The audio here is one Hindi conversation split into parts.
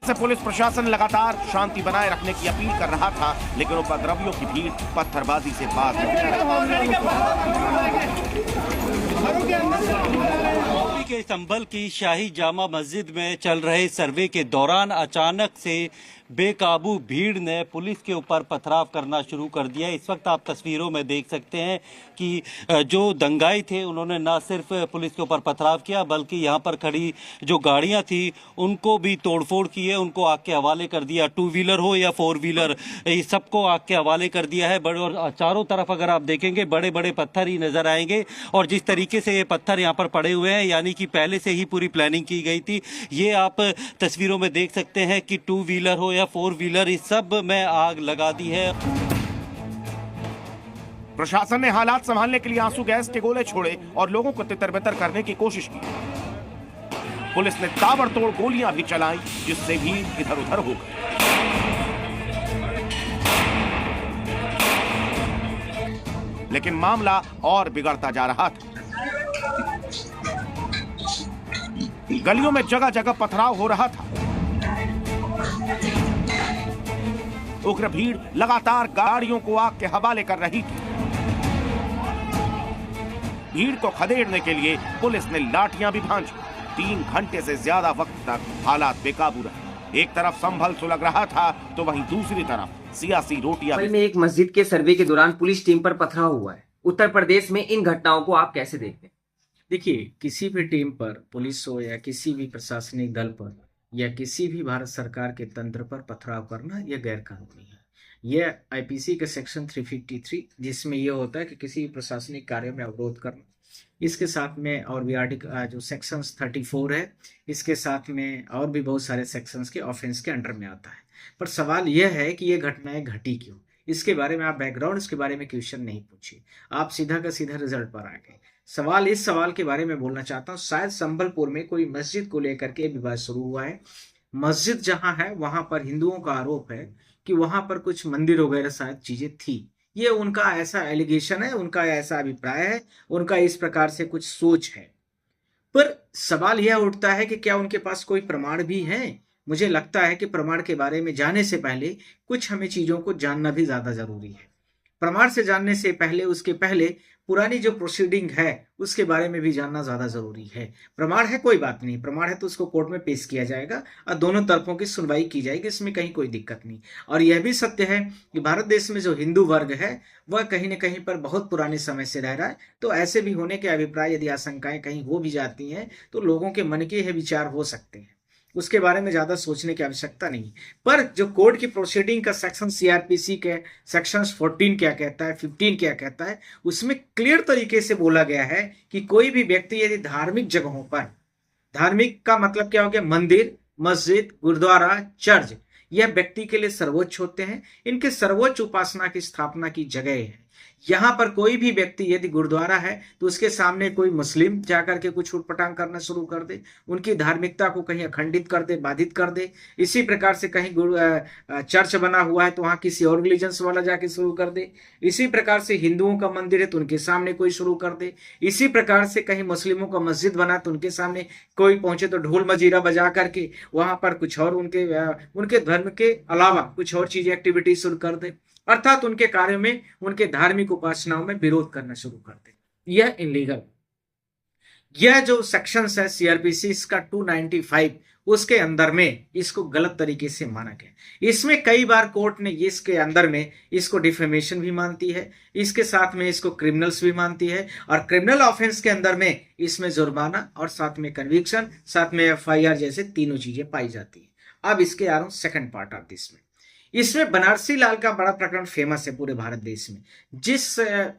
से पुलिस प्रशासन लगातार शांति बनाए रखने की अपील कर रहा था, लेकिन उपद्रवियों की भीड़ पत्थरबाजी से बाज नहीं। के संभल की शाही जामा मस्जिद में चल रहे सर्वे के दौरान अचानक से बेकाबू भीड़ ने पुलिस के ऊपर पथराव करना शुरू कर दिया। इस वक्त आप तस्वीरों में देख सकते हैं कि जो दंगाई थे उन्होंने न सिर्फ पुलिस के ऊपर पथराव किया, बल्कि यहाँ पर खड़ी जो गाड़ियाँ थी उनको भी तोड़फोड़ की है, उनको आग के हवाले कर दिया। टू व्हीलर हो या फोर व्हीलर, ये सबको आग के हवाले कर दिया है। बड़े और चारों तरफ अगर आप देखेंगे बड़े बड़े पत्थर ही नजर आएंगे, और जिस तरीके से ये पत्थर यहाँ पर पड़े हुए हैं, यानी कि पहले से ही पूरी प्लानिंग की गई थी। ये आप तस्वीरों में देख सकते हैं कि टू व्हीलर हो या फोर व्हीलर, इस सब में आग लगा दी है। प्रशासन ने हालात संभालने के लिए आंसू गैस के गोले छोड़े और लोगों को तितर-बितर करने की कोशिश की। पुलिस ने ताबड़तोड़ गोलियां भी चलाई, जिससे भी इधर-उधर हो गए। लेकिन मामला और बिगड़ता जा रहा था। गलियों में जगह जगह पथराव हो रहा था। उग्र भीड़ लगातार गाड़ियों को आग के हवाले कर रही थी। भीड़ को खदेड़ने के लिए पुलिस ने लाठियां भी भांजी। 3 घंटे से ज्यादा वक्त तक हालात बेकाबू रहे। एक तरफ संभल सुलग रहा था, तो वहीं दूसरी तरफ सियासी रोटियां। में एक मस्जिद के सर्वे के दौरान पुलिस टीम पर पथराव हुआ है। उत्तर प्रदेश में इन घटनाओं को आप कैसे देखते हैं? देखिए, किसी भी टीम पर, पुलिस हो या किसी भी प्रशासनिक दल पर या किसी भी भारत सरकार के तंत्र पर पथराव करना यह गैर कानूनी है। यह आईपीसी के सेक्शन 353, जिसमें यह होता है कि किसी भी प्रशासनिक कार्य में अवरोध करना, इसके साथ में और भी आर्टिकल जो सेक्शंस 34 है, इसके साथ में और भी बहुत सारे सेक्शंस के ऑफेंस के अंडर में आता है। पर सवाल यह है कि ये घटनाएं घटी क्यों, इसके बारे में आप बैकग्राउंड, इसके बारे में क्वेश्चन नहीं पूछिए, आप सीधा का सीधा रिजल्ट पर आ गए। इस सवाल के बारे में बोलना चाहता हूँ। शायद संबलपुर में कोई मस्जिद को लेकर के विवाद शुरू हुआ है। मस्जिद जहां है वहां पर हिंदुओं का आरोप है कि वहां पर कुछ मंदिर वगैरह शायद चीजें थी। ये उनका ऐसा एलिगेशन है, उनका ऐसा अभिप्राय है, उनका इस प्रकार से कुछ सोच है। पर सवाल यह उठता है कि क्या उनके पास कोई प्रमाण भी है? मुझे लगता है कि प्रमाण के बारे में जाने से पहले कुछ हमें चीजों को जानना भी ज्यादा जरूरी है। प्रमाण से जानने से पहले, उसके पहले पुरानी जो प्रोसीडिंग है उसके बारे में भी जानना ज्यादा जरूरी है। प्रमाण है कोई बात नहीं, प्रमाण है तो उसको कोर्ट में पेश किया जाएगा और दोनों तरफों की सुनवाई की जाएगी, इसमें कहीं कोई दिक्कत नहीं। और यह भी सत्य है कि भारत देश में जो हिंदू वर्ग है वह कहीं न कहीं पर बहुत पुराने समय से रह रहा है। तो ऐसे भी होने के अभिप्राय, यदि आशंकाएं कहीं हो भी जाती हैं तो लोगों के मन के यह विचार हो सकते हैं, उसके बारे में ज्यादा सोचने की आवश्यकता नहीं। पर जो कोर्ट की प्रोसीडिंग का सेक्शन सीआरपीसी के सेक्शन 14 क्या कहता है, 15 क्या कहता है, उसमें क्लियर तरीके से बोला गया है कि कोई भी व्यक्ति यदि धार्मिक जगहों पर, धार्मिक का मतलब क्या हो गया, मंदिर, मस्जिद, गुरुद्वारा, चर्च, यह व्यक्ति के लिए सर्वोच्च होते हैं। इनके सर्वोच्च उपासना की स्थापना की जगह है। यहाँ पर कोई भी व्यक्ति यदि गुरुद्वारा है तो उसके सामने कोई मुस्लिम जाकर के कुछ उटपटांग करना शुरू कर दे, उनकी धार्मिकता को कहीं अखंडित कर दे, बाधित कर दे। इसी प्रकार से कहीं चर्च बना हुआ है तो वहां किसी और रिलीजन्स वाला जाके शुरू कर दे। इसी प्रकार से हिंदुओं का मंदिर है तो उनके सामने कोई शुरू कर दे। इसी प्रकार से कहीं मुस्लिमों का मस्जिद बना तो उनके सामने कोई पहुंचे तो ढोल मजीरा बजा करके वहां पर कुछ और उनके धर्म के अलावा कुछ और चीजें, एक्टिविटी शुरू कर दे, अर्थात उनके कार्य में, उनके धार्मिक उपासनाओं में विरोध करना शुरू कर दे। यह इनलीगल। यह जो सेक्शंस है सीआरपीसी इसका 295, उसके अंदर में इसको गलत तरीके से माना गया। इसमें कई बार कोर्ट ने इसके अंदर में इसको डिफेमेशन भी मानती है, इसके साथ में इसको क्रिमिनल्स भी मानती है, और क्रिमिनल ऑफेंस के अंदर में इसमें जुर्माना और साथ में कन्विक्शन, साथ में एफआईआर जैसे तीनों चीजें पाई जाती है। अब इसके आ रहा हूं सेकंड पार्ट ऑफ दिस में। इसमें बनारसी लाल का बड़ा प्रकरण फेमस है पूरे भारत देश में,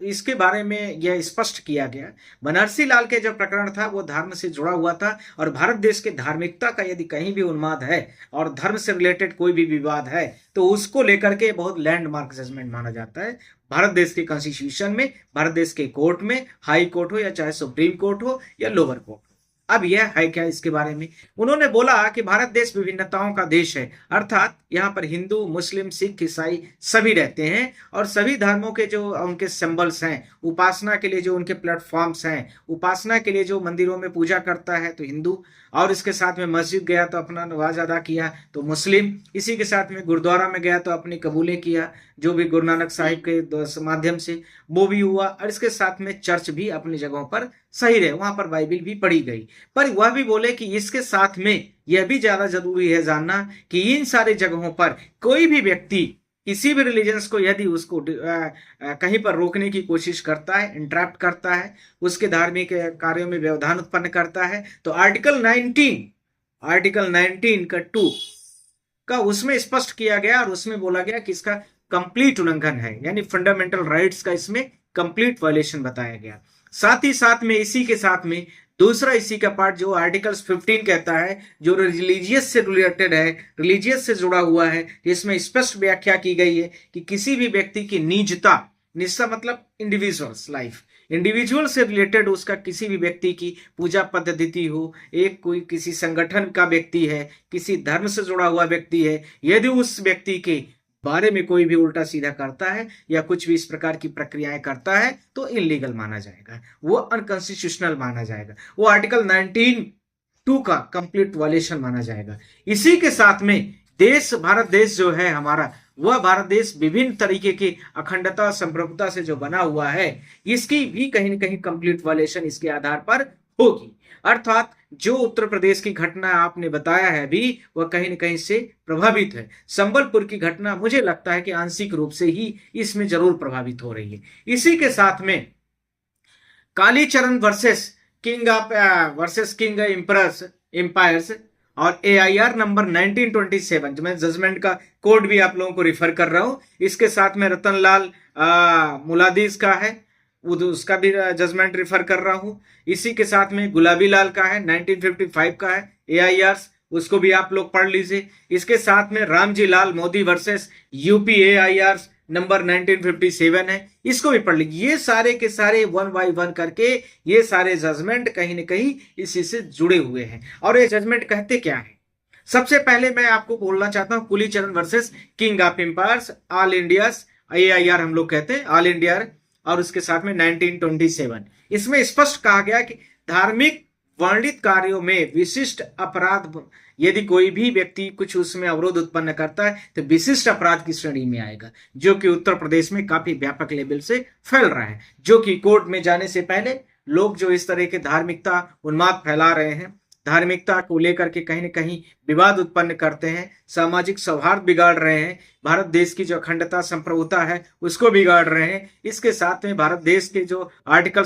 इसके बारे में यह स्पष्ट किया गया। बनारसी लाल के जो प्रकरण था वो धर्म से जुड़ा हुआ था, और भारत देश के धार्मिकता का यदि कहीं भी उन्माद है और धर्म से रिलेटेड कोई भी विवाद है तो उसको लेकर के बहुत लैंडमार्क जजमेंट माना जाता है भारत देश के कॉन्स्टिट्यूशन में, भारत देश के कोर्ट में, हाई कोर्ट हो या चाहे सुप्रीम कोर्ट हो या लोअर कोर्ट हो। अब यह है क्या इसके बारे में? उन्होंने बोला कि भारत देश विभिन्नताओं का देश है, अर्थात यहाँ पर हिंदू, मुस्लिम, सिख, ईसाई सभी रहते हैं और सभी धर्मों के जो उनके सिंबल्स हैं, उपासना के लिए जो उनके प्लेटफॉर्म्स हैं, उपासना के लिए जो मंदिरों में पूजा करता है तो हिंदू, और इसके साथ में मस्जिद गया तो अपना नमाज अदा किया तो मुस्लिम, इसी के साथ में गुरुद्वारा में गया तो अपनी कबूलें किया जो भी गुरु नानक साहिब के माध्यम से वो भी हुआ, और इसके साथ में चर्च भी अपनी जगहों पर सही रहे, वहां पर बाइबिल भी पढ़ी गई। पर वह भी बोले कि इसके साथ में यह भी ज्यादा जरूरी है जानना कि इन सारी जगहों पर कोई भी व्यक्ति किसी भी रिलीजन्स को यदि उसको कहीं पर रोकने की कोशिश करता है, इंटरप्ट करता है, उसके धार्मिक कार्यों में व्यवधान उत्पन्न करता है, तो आर्टिकल 19 का 2 का उसमें स्पष्ट किया गया और उसमें बोला गया कि इसका कंप्लीट उल्लंघन है, यानी फंडामेंटल राइट्स का इसमें कंप्लीट वायलेशन बताया गया। साथ ही साथ में इसी के साथ में दूसरा इसी का पार्ट जो आर्टिकल्स 15 कहता है, जो रिलीजियस से रिलेटेड है, रिलीजियस से जुड़ा हुआ है, जिसमें स्पष्ट व्याख्या की गई है कि किसी भी व्यक्ति की निजता मतलब इंडिविजुअल्स लाइफ, इंडिविजुअल से रिलेटेड उसका किसी भी व्यक्ति की पूजा पद्धति हो, एक कोई किसी संगठन का व्यक्ति है, किसी धर्म से जुड़ा हुआ व्यक्ति है, यदि उस व्यक्ति के बारे में कोई भी उल्टा सीधा करता है या कुछ भी इस प्रकार की प्रक्रियाएं करता है तो इलीगल माना जाएगा, वो अनकॉन्स्टिट्यूशनल माना जाएगा, वो आर्टिकल 19(2) का कंप्लीट वायलेशन माना जाएगा। इसी के साथ में भारत देश जो है हमारा, वह भारत देश विभिन्न तरीके की अखंडता संप्रभुता से जो बना हुआ है, इसकी भी कहीं न कहीं कंप्लीट वायलेशन इसके आधार पर होगी। अर्थात जो उत्तर प्रदेश की घटना आपने बताया है अभी, वह कहीं न कहीं से प्रभावित है। संबलपुर की घटना मुझे लगता है कि आंशिक रूप से ही इसमें जरूर प्रभावित हो रही है। इसी के साथ में कालीचरण वर्सेस किंग एम्पायर्स और AIR नंबर 1927, जो मैं जजमेंट का कोड भी आप लोगों को रिफर कर रहा हूं, इसके साथ में रतनलाल मुलादिस का है, उसका भी जजमेंट रिफर कर रहा हूं। इसी के साथ में गुलाबी लाल का है, 1955 का है AIR, उसको भी आप लोग पढ़ लीजिए। इसके साथ में Ramji Lal Modi versus UP AIR number 1957 है, इसको भी पढ़ लीजिए। ये सारे के सारे 1 by 1 करके ये सारे जजमेंट कहीं न कहीं इसी से जुड़े हुए हैं। और ये जजमेंट कहते क्या है? सबसे पहले मैं आपको बोलना चाहता हूं Kulicharan versus king of empires, all India's, AIR हम लोग कहते हैं, ऑल इंडिया, और उसके साथ में 1927। इसमें स्पष्ट कहा गया कि धार्मिक वर्णित कार्यों में विशिष्ट अपराध, यदि कोई भी व्यक्ति कुछ उसमें अवरोध उत्पन्न करता है तो विशिष्ट अपराध की श्रेणी में आएगा, जो कि उत्तर प्रदेश में काफी व्यापक लेवल से फैल रहा है। जो कि कोर्ट में जाने से पहले लोग जो इस तरह के धार्मिकता उन्माद फैला रहे हैं, धार्मिकता को लेकर के कहीं न कहीं विवाद उत्पन्न करते हैं, सामाजिक सौहार्द बिगाड़ रहे हैं, भारत देश की जो अखंडता संप्रभुता है उसको बिगाड़ रहे हैं। इसके साथ में भारत देश के जो आर्टिकल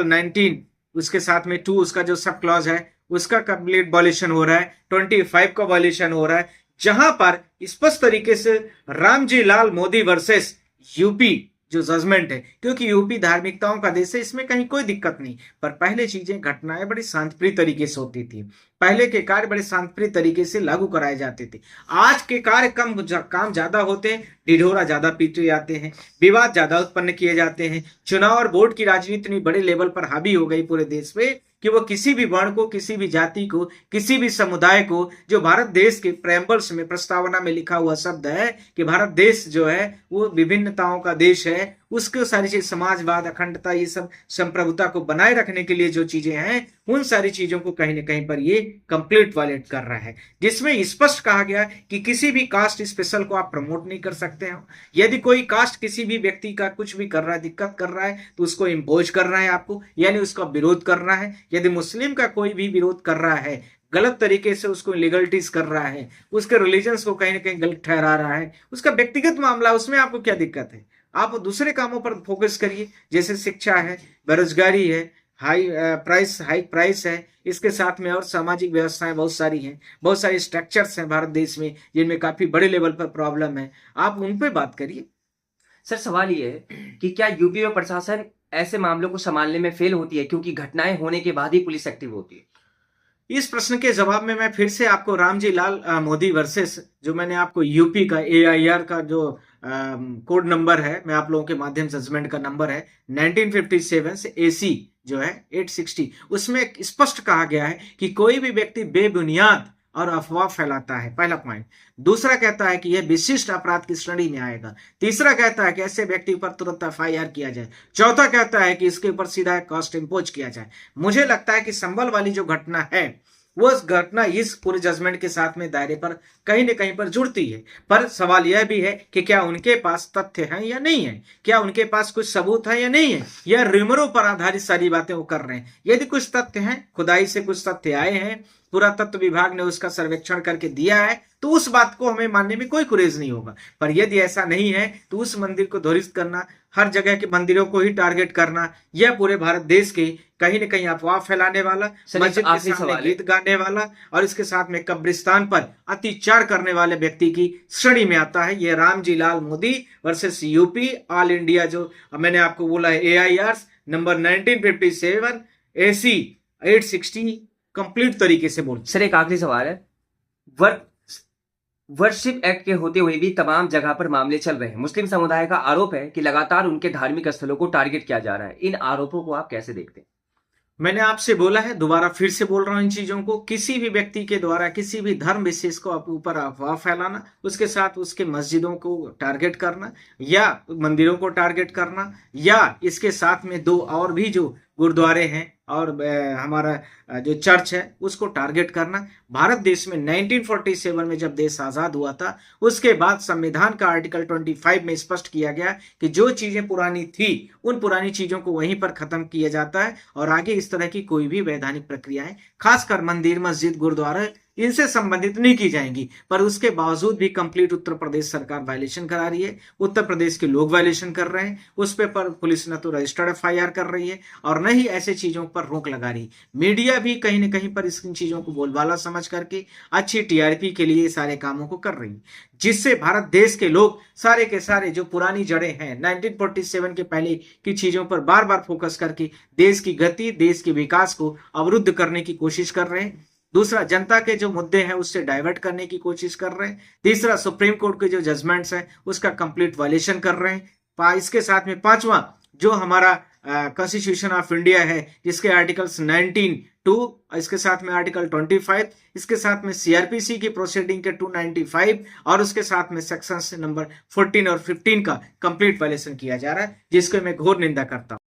19 उसके साथ में 2 उसका जो सब क्लॉज है उसका कंप्लीट वॉल्यूशन हो रहा है, 25 का वॉल्यूशन हो रहा है, जहां पर स्पष्ट तरीके से रामजी लाल मोदी वर्सेस UP जो जजमेंट है, क्योंकि UP धार्मिकताओं का देश है, इसमें कहीं कोई दिक्कत नहीं, पर पहले चीजें घटनाएं बड़ी शांतिप्रिय तरीके से होती थी, पहले के कार्य बड़े शांतिप्रिय तरीके से लागू कराए जाते थे। आज के कार्य काम ज्यादा होते हैं, ढिढोरा ज्यादा पीटे जाते हैं, विवाद ज्यादा उत्पन्न किए जाते हैं। चुनाव और वोट की राजनीति इतनी बड़े लेवल पर हावी हो गई पूरे देश में कि वो किसी भी वर्ण को, किसी भी जाति को, किसी भी समुदाय को, जो भारत देश के प्रेम्बल्स में प्रस्तावना में लिखा हुआ शब्द है कि भारत देश जो है वो विभिन्नताओं का देश है, उसको सारी चीज समाजवाद, अखंडता, ये सब संप्रभुता को बनाए रखने के लिए जो चीजें हैं, उन सारी चीजों को कहीं न कहीं पर ये कंप्लीट वायलेट कर रहा है, जिसमें स्पष्ट कहा गया कि किसी भी कास्ट स्पेशल को आप प्रमोट नहीं कर सकते हो। यदि कोई कास्ट किसी भी व्यक्ति का कुछ भी कर रहा है, दिक्कत कर रहा है, तो उसको इम्पोज करना है आपको, यानी उसका विरोध करना है। यदि मुस्लिम का कोई भी विरोध कर रहा है, गलत तरीके से उसको इलीगलिटीज कर रहा है, उसके रिलीजन्स को कहीं ना कहीं गलत ठहरा रहा है, उसका व्यक्तिगत मामला, उसमें आपको क्या दिक्कत है? आप दूसरे कामों पर फोकस करिए, जैसे शिक्षा है, बेरोजगारी है, हाई प्राइस है, इसके साथ में और सामाजिक व्यवस्थाएं बहुत सारी हैं, बहुत सारे स्ट्रक्चर्स हैं भारत देश में जिनमें काफी बड़े लेवल पर प्रॉब्लम है, आप उन पे बात करिए। सर सवाल ये है कि क्या यूपी में प्रशासन ऐसे मामलों को संभालने में फेल होती है, क्योंकि घटनाएं होने के बाद ही पुलिस एक्टिव होती है? इस प्रश्न के जवाब में मैं फिर से आपको रामजी लाल मोदी वर्सेस, जो मैंने आपको UP का AIR का जो कोड नंबर है, मैं आप लोगों के माध्यम से जजमेंट का नंबर है 1957 से AC जो है 860, उसमें स्पष्ट कहा गया है कि कोई भी व्यक्ति बेबुनियाद और अफवाह फैलाता है, पहला पॉइंट। दूसरा कहता है कि यह विशिष्ट अपराध की श्रेणी में आएगा। तीसरा कहता है कि ऐसे व्यक्ति पर तुरंत FIR किया जाए। चौथा कहता है कि इसके ऊपर सीधा कॉस्ट इम्पोज किया जाए। मुझे लगता है कि संभल वाली जो घटना है वो घटना इस पूरे जजमेंट के साथ में दायरे पर कहीं न कहीं पर जुड़ती है, पर सवाल यह भी है कि क्या उनके पास तथ्य हैं या नहीं है, क्या उनके पास कुछ सबूत है या नहीं है, या रिमरों पर आधारित सारी बातें वो कर रहे हैं। यदि कुछ तथ्य हैं, खुदाई से कुछ तथ्य आए हैं, पुरातत्व विभाग ने उसका सर्वेक्षण करके दिया है, तो उस बात को हमें मानने में कोई गुरेज नहीं होगा। पर यदि ऐसा नहीं है तो उस मंदिर को ध्वस्त करना, हर जगह के मंदिरों को ही टारगेट करना, यह पूरे भारत देश के कहीं न कहीं अफवाह फैलाने वाला, मस्जिद के सामने गीत गाने वाला और इसके साथ में कब्रिस्तान पर अत्याचार करने वाले व्यक्ति की श्रेणी में आता है। यह Ramji Lal Modi versus UP all India, जो मैंने आपको बोला है AIR नंबर 1957 AC 860 कंप्लीट तरीके से बोल। सर एक आखिरी सवाल है, वर्शिप एक्ट के होते हुए भी तमाम जगह पर मामले चल रहे हैं। मुस्लिम समुदाय का आरोप है कि लगातार उनके धार्मिक स्थलों को टारगेट किया जा रहा है। इन आरोपों को आप कैसे देखते हैं? मैंने आपसे बोला है, दोबारा फिर से बोल रहा हूं इन चीजों को, किसी भी व्यक्ति के द्वारा किसी भी धर्म विशेष को ऊपर अफवाह फैलाना, उसके साथ उसके मस्जिदों को टारगेट करना या मंदिरों को टारगेट करना, या इसके साथ में दो और भी जो गुरुद्वारे हैं और हमारा जो चर्च है उसको टारगेट करना। भारत देश में 1947 में जब देश आजाद हुआ था, उसके बाद संविधान का आर्टिकल 25 में स्पष्ट किया गया कि जो चीजें पुरानी थी उन पुरानी चीजों को वहीं पर खत्म किया जाता है और आगे इस तरह की कोई भी वैधानिक प्रक्रियाएं, खासकर मंदिर, मस्जिद, गुरुद्वारा, इनसे संबंधित नहीं की जाएंगी। पर उसके बावजूद भी कंप्लीट उत्तर प्रदेश सरकार वायलेशन करा रही है, उत्तर प्रदेश के लोग वायलेशन कर रहे हैं, उस पर पुलिस न तो रजिस्टर्ड FIR कर रही है और न ही ऐसे चीजों पर रोक लगा रही। मीडिया भी कहीं न कहीं पर इन चीजों को बोलबाला समझ करके अच्छी TRP के लिए सारे कामों को कर रही है, जिससे भारत देश के लोग सारे के सारे जो पुरानी जड़ें हैं 1947 के पहले की चीजों पर बार बार फोकस करके देश की गति, देश के विकास को अवरुद्ध करने की कोशिश कर रहे हैं। दूसरा, जनता के जो मुद्दे हैं उससे डाइवर्ट करने की कोशिश कर रहे हैं। तीसरा, सुप्रीम कोर्ट के जो जजमेंट्स हैं उसका कंप्लीट वायलेशन कर रहे हैं। इसके साथ में पांचवा, जो हमारा कॉन्स्टिट्यूशन ऑफ इंडिया है जिसके आर्टिकल्स 19(2), इसके साथ में आर्टिकल 25, इसके साथ में CRPC की प्रोसीडिंग के 295 और उसके साथ में सेक्शन नंबर 14 और 15 का कंप्लीट वायलेशन किया जा रहा है, जिसको मैं घोर निंदा करता हूं।